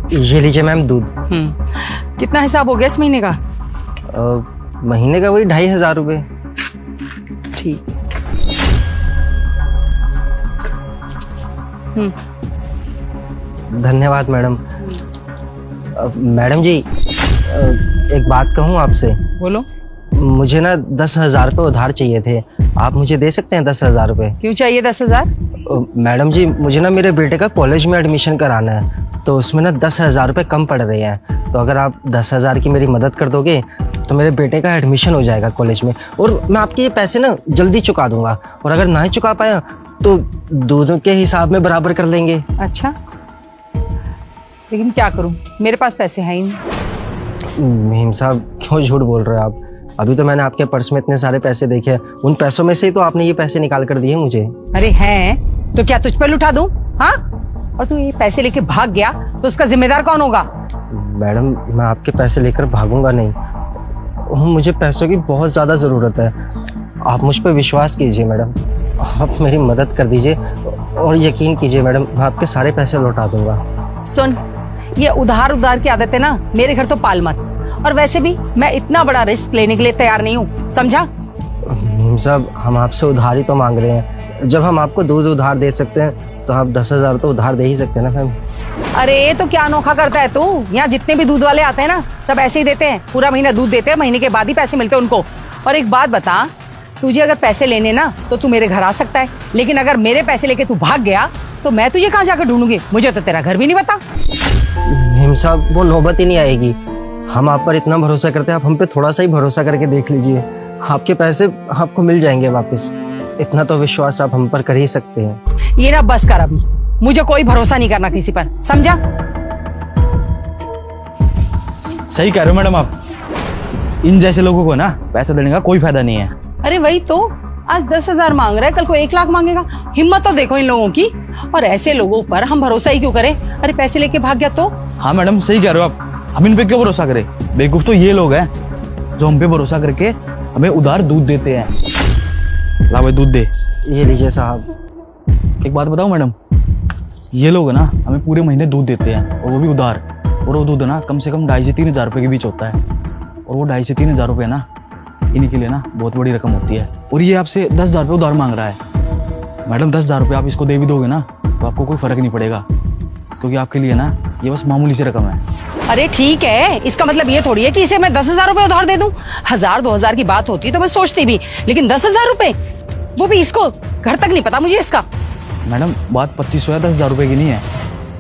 ये लीजिए मैम दूध। कितना हिसाब हो गया इस महीने का? महीने का वही 2500 रुपये। ठीक। धन्यवाद मैडम। मैडम जी एक बात कहूँ आपसे। बोलो। मुझे ना 10,000 रुपये उधार चाहिए थे, आप मुझे दे सकते हैं 10,000 रुपये? क्यों चाहिए 10,000? मैडम जी मुझे ना मेरे बेटे का कॉलेज में एडमिशन कराना है, तो उसमें ना 10,000 रुपये कम पड़ रहे हैं, तो अगर आप 10,000 की मेरी मदद कर दोगे तो मेरे बेटे का एडमिशन हो जाएगा कॉलेज में, और मैं आपके ये पैसे ना जल्दी चुका दूंगा, और अगर ना ही चुका पाया तो दूध के हिसाब में बराबर कर लेंगे। अच्छा, लेकिन क्या करूं, मेरे पास पैसे हैं ही नहीं। मेम साहब क्यों झूठ बोल रहे हो आप? अभी तो मैंने आपके पर्स में इतने सारे पैसे देखे, उन पैसों में से ही तो आपने ये पैसे निकाल कर दिए मुझे। अरे हैं तो क्या तुझ पर लुटा दूं? हाँ, और तू ये पैसे लेके भाग गया तो उसका जिम्मेदार कौन होगा? मैडम मैं आपके पैसे लेकर भागूंगा नहीं, मुझे पैसों की बहुत ज़्यादा ज़रूरत है, आप मुझ पर विश्वास कीजिए मैडम, आप मेरी मदद कर दीजिए और यकीन कीजिए मैडम मैं आपके सारे पैसे लौटा दूंगा। सुन, ये उधार की आदत है ना, मेरे घर तो पाल मत, और वैसे भी मैं इतना बड़ा रिस्क लेने के लिए तैयार नहीं हूँ, समझा? मेम साहब हम आपसे उधार ही तो मांग रहे हैं, जब हम आपको दूध उधार दे सकते हैं तो आप 10,000 तो उधार दे ही सकते हैं ना मैम। अरे तो क्या अनोखा करता है तू? यहाँ जितने भी दूध वाले आते हैं ना सब ऐसे ही देते हैं, पूरा महीना दूध देते हैं, महीने के बाद ही पैसे मिलते हैं उनको। और एक बात बता, तुझे अगर पैसे लेने ना तो तू मेरे घर आ सकता है, लेकिन अगर मेरे पैसे लेके तू भाग गया तो मैं तुझे कहाँ जाकर ढूंढूंगी? मुझे तो तेरा घर भी नहीं पता। मेम साहब वो नौबत ही नहीं आएगी, हम आप पर इतना भरोसा करते हैं, आप हम पे थोड़ा सा ही भरोसा करके देख लीजिए, आपके पैसे आपको मिल जाएंगे वापस, इतना तो विश्वास आप हम पर कर ही सकते हैं। ये ना बस कर, अभी मुझे कोई भरोसा नहीं करना किसी पर, समझा? सही कह रहे हो मैडम आप, इन जैसे लोगों को ना पैसा देने का कोई फायदा नहीं है। अरे वही तो, आज 10,000 मांग रहा है, कल को 1 लाख मांगेगा, हिम्मत तो देखो इन लोगों की। और ऐसे लोगों पर हम भरोसा ही क्यों करें? अरे पैसे लेके भाग गया तो? हाँ मैडम सही कह रहे हो आप, हम इन पे क्यों भरोसा करें? बेवकूफ तो ये लोग हैं जो हम पे भरोसा करके हमें उधार दूध देते हैं। ला भाई दूध दे। ये लीजिए साहब। एक बात बताओ मैडम, ये लोग ना हमें पूरे महीने दूध देते हैं और वो भी उधार, और वो दूध ना कम से कम 2,500 से 3,000 रुपए के बीच होता है, और वो 2,500 से 3,000 रुपए ना इन्हीं के लिए ना बहुत बड़ी रकम होती है, और ये आपसे 10,000 रुपये उधार मांग रहा है। मैडम 10,000 रुपये आप इसको दे भी दोगे ना तो आपको कोई फर्क नहीं पड़ेगा, क्योंकि आपके लिए ना ये बस मामूली सी रकम है। अरे ठीक है, इसका मतलब ये थोड़ी है कि इसे मैं 10,000 रुपए उधार दे दूं। 1,000-2,000 की बात होती तो मैं सोचती भी, लेकिन 10,000 रुपए, वो भी इसको घर तक नहीं पता मुझे इसका। मैडम बात 2500 या 10,000 रुपये की नहीं है,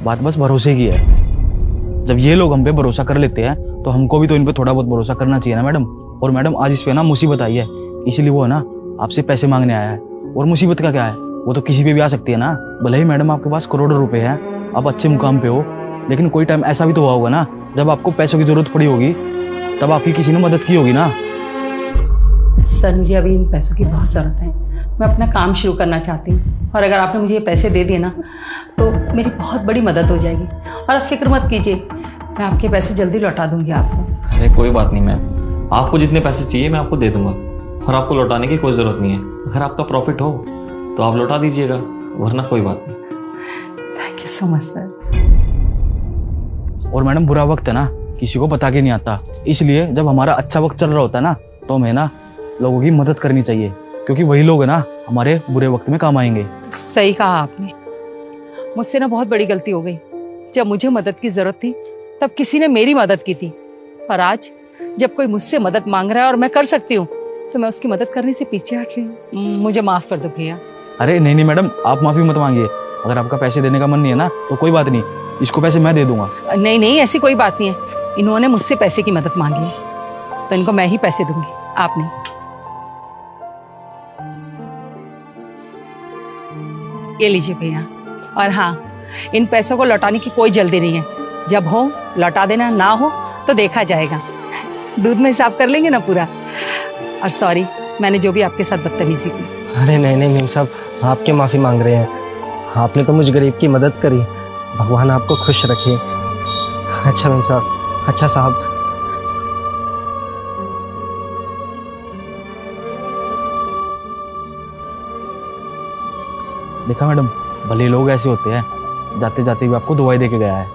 बात बस भरोसे की है। जब ये लोग हम पे भरोसा कर लेते हैं तो हमको भी तो इन पे थोड़ा बहुत भरोसा करना चाहिए ना मैडम। और मैडम आज इस पे ना मुसीबत आई है, इसीलिए वो है ना आपसे पैसे मांगने आया है। और मुसीबत का क्या है, वो तो किसी पे भी आ सकती है ना। भले ही मैडम आपके पास करोड़ों रुपए हैं, आप अच्छे मुकाम पे हो, लेकिन कोई टाइम ऐसा भी तो हुआ होगा ना जब आपको पैसों की जरूरत पड़ी होगी, तब आपकी किसी ने मदद की होगी ना। सर मुझे अभी इन पैसों की बहुत जरूरत है, मैं अपना काम शुरू करना चाहती हूँ, और अगर आपने मुझे ये पैसे दे दिए ना तो मेरी बहुत बड़ी मदद हो जाएगी। और आप फिक्र मत कीजिए, मैं आपके पैसे जल्दी लौटा दूंगी आपको। अरे कोई बात नहीं मैम, आपको जितने पैसे चाहिए मैं आपको दे दूंगा, और आपको लौटाने की कोई ज़रूरत नहीं है। अगर आपका प्रॉफिट हो तो आप लौटा दीजिएगा, वरना कोई बात नहीं। Thank you so much sir. और मैडम बुरा वक्त है ना किसी को बता के नहीं आता, इसलिए जब हमारा अच्छा वक्त चल रहा होता है ना तो हमें ना लोगों की मदद करनी चाहिए, क्योंकि वही लोग है ना हमारे बुरे वक्त में काम आएंगे। सही कहा आपने, मुझसे ना बहुत बड़ी गलती हो गई। जब मुझे मदद की जरूरत थी तब किसी ने मेरी मदद की थी, पर आज जब कोई मुझसे मदद मांग रहा है और मैं कर सकती हूँ तो मैं उसकी मदद करने से पीछे हट रही हूँ। मुझे माफ कर दो भैया। अरे नहीं नहीं मैडम, आप माफी मत मांगिए, अगर आपका पैसे देने का मन नहीं है ना तो कोई बात नहीं, इसको पैसे मैं दे दूंगा। नहीं नहीं, ऐसी कोई बात नहीं है, इन्होंने मुझसे पैसे की मदद मांगी है तो इनको मैं ही पैसे दूंगी, आप नहीं। ये लीजिए भैया, और हाँ इन पैसों को लौटाने की कोई जल्दी नहीं है, जब हो लौटा देना, ना हो तो देखा जाएगा, दूध में हिसाब कर लेंगे ना पूरा। और सॉरी मैंने जो भी आपके साथ बदतमीजी की। अरे नहीं नहीं मेम साहब, आपके माफ़ी मांग रहे हैं, आपने तो मुझ गरीब की मदद करी, भगवान आपको खुश रखे। अच्छा मेम साहब, अच्छा साहब। देखा मैडम, भले लोग ऐसे होते हैं, जाते जाते भी आपको दवाई दे के गया है।